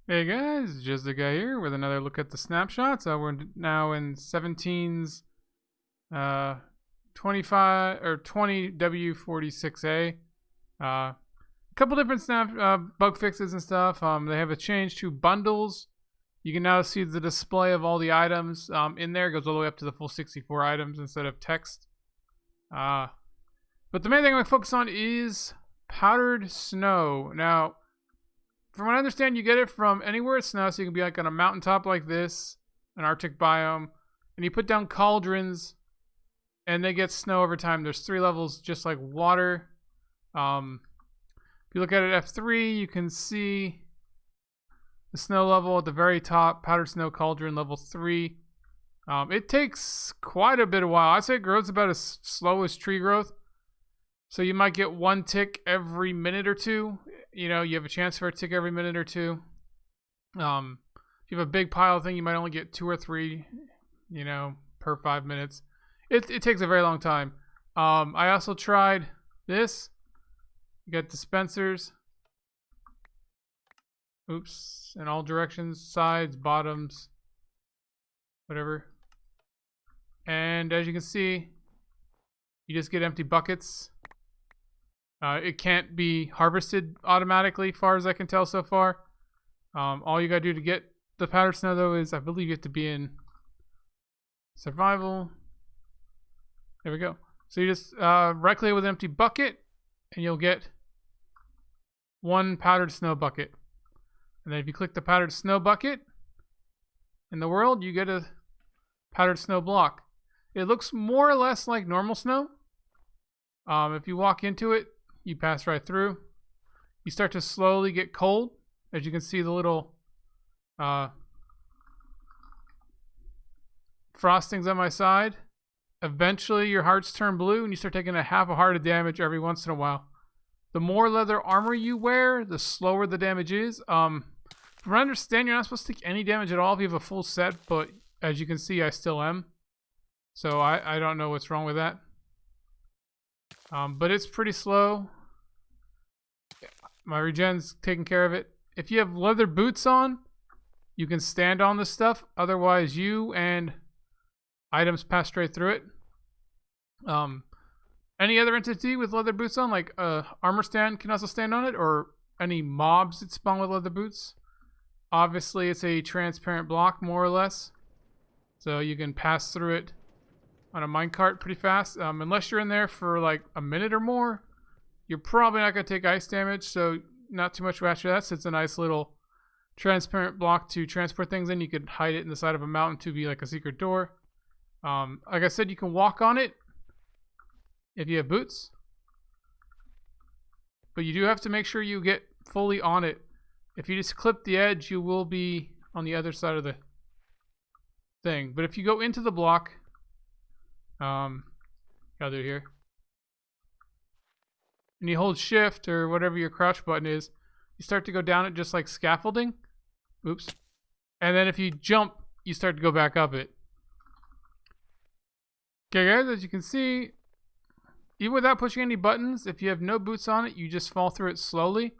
Hey guys, Justa guy here with another look at the snapshots. We're now in 17's 25 or 20 W46A. A couple different bug fixes and stuff. They have a change to bundles. You can now see the display of all the items in there. It goes all the way up to the full 64 items instead of text. But the main thing I'm going to focus on is powdered snow. Now, from what I understand, you get it from anywhere it's snow, so you can be like on a mountaintop like this, an Arctic biome, and you put down cauldrons, and they get snow over time. There's 3 levels, just like water. If you look at it F3, you can see the snow level at the very top, powdered snow cauldron level 3. It takes quite a bit of while. I'd say it grows about as slow as tree growth. So you might get 1 tick every minute or 2. You know, you have a chance for a tick every minute or 2. If you have a big pile thing, you might only get 2 or 3, you know, per 5 minutes. It takes a very long time. I also tried this. You got dispensers. Oops. In all directions, sides, bottoms, whatever. And as you can see, you just get empty buckets. It can't be harvested automatically, far as I can tell so far. All you gotta do to get the powdered snow, though, is I believe you have to be in survival. There we go. So you just right click with an empty bucket, and you'll get 1 powdered snow bucket. And then if you click the powdered snow bucket in the world, you get a powdered snow block. It looks more or less like normal snow. If you walk into it, you pass right through. You start to slowly get cold. As you can see, the little frostings on my side. Eventually, your hearts turn blue, and you start taking a half a heart of damage every once in a while. The more leather armor you wear, the slower the damage is. From what I understand, you're not supposed to take any damage at all if you have a full set, but as you can see, I still am. So I don't know what's wrong with that. But it's pretty slow. My regen's taking care of it. If you have leather boots on, you can stand on this stuff. Otherwise, you and items pass straight through it. Any other entity with leather boots on, like armor stand, can also stand on it, or any mobs that spawn with leather boots. Obviously, it's a transparent block, more or less. So you can pass through it on a minecart pretty fast. Unless you're in there for like a minute or more, you're probably not going to take ice damage, so not too much after that. So it's a nice little transparent block to transport things in. You could hide it in the side of a mountain to be like a secret door. Like I said, you can walk on it if you have boots. But you do have to make sure you get fully on it. If you just clip the edge, you will be on the other side of the thing. But if you go into the block, I'll do it here, and you hold shift or whatever your crouch button is, you start to go down it just like scaffolding. Oops. And then if you jump, you start to go back up it. Okay guys, as you can see, even without pushing any buttons, if you have no boots on it, you just fall through it slowly.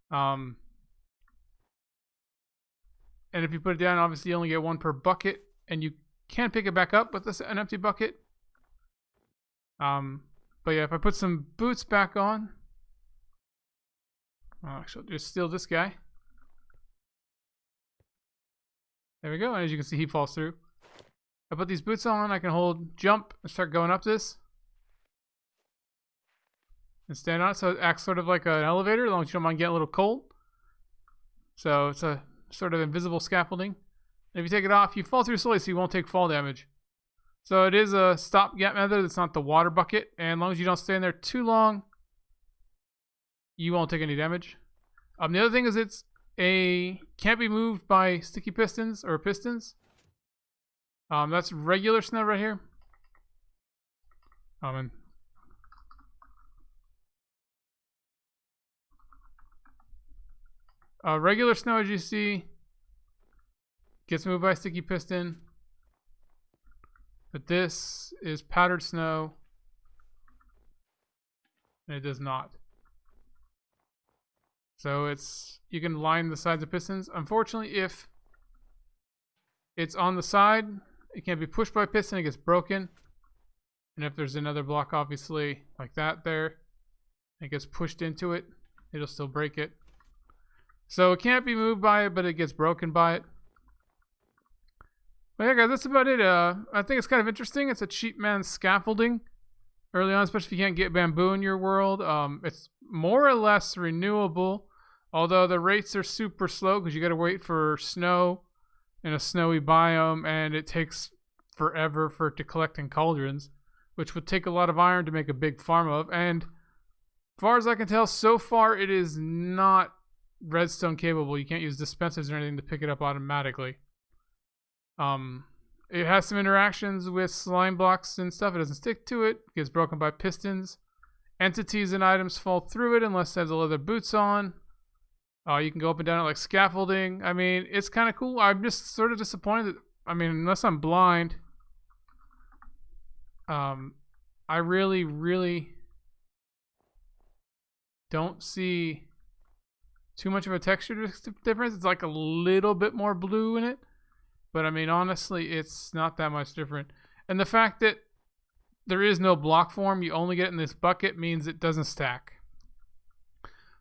And if you put it down, obviously you only get 1 per bucket, and you can pick it back up with an empty bucket. But yeah, if I put some boots back on, actually I'll just steal this guy. There we go, and as you can see, he falls through. I put these boots on, I can hold jump and start going up this. And stand on it, so it acts sort of like an elevator, as long as you don't mind getting a little cold. So it's a sort of invisible scaffolding. And if you take it off, you fall through slowly, so you won't take fall damage. So it is a stopgap method. It's not the water bucket. And as long as you don't stay in there too long, you won't take any damage. The other thing is can't be moved by sticky pistons or pistons. That's regular snow right here. Regular snow, as you see, gets moved by a sticky piston. But this is powdered snow, and it does not. So you can line the sides of pistons. Unfortunately, if it's on the side, it can't be pushed by a piston, it gets broken. And if there's another block, obviously, like that there, it gets pushed into it, it'll still break it. So it can't be moved by it, but it gets broken by it. But yeah, guys, that's about it. I think it's kind of interesting. It's a cheap man's scaffolding early on, especially if you can't get bamboo in your world. It's more or less renewable, although the rates are super slow because you got to wait for snow in a snowy biome, and it takes forever for it to collect in cauldrons, which would take a lot of iron to make a big farm of. And as far as I can tell, so far it is not redstone capable. You can't use dispensers or anything to pick it up automatically. It has some interactions with slime blocks and stuff. It doesn't stick to it. It gets broken by pistons. Entities and items fall through it unless it has the leather boots on. You can go up and down it like scaffolding. I mean, it's kind of cool. I'm just sort of disappointed that, I mean, unless I'm blind, I really, really don't see too much of a texture difference. It's like a little bit more blue in it. But I mean, honestly, it's not that much different. And the fact that there is no block form, you only get it in this bucket, means it doesn't stack.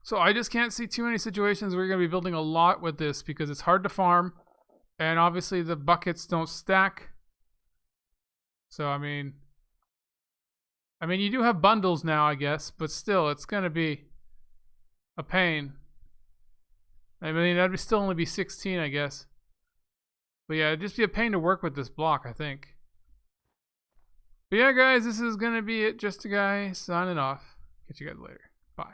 So I just can't see too many situations where you're going to be building a lot with this because it's hard to farm. And obviously the buckets don't stack. So I mean, you do have bundles now, I guess, but still, it's going to be a pain. I mean, that'd still only be 16, I guess. But yeah, it'd just be a pain to work with this block, I think. But yeah, guys, this is going to be it. Just a guy signing off. Catch you guys later. Bye.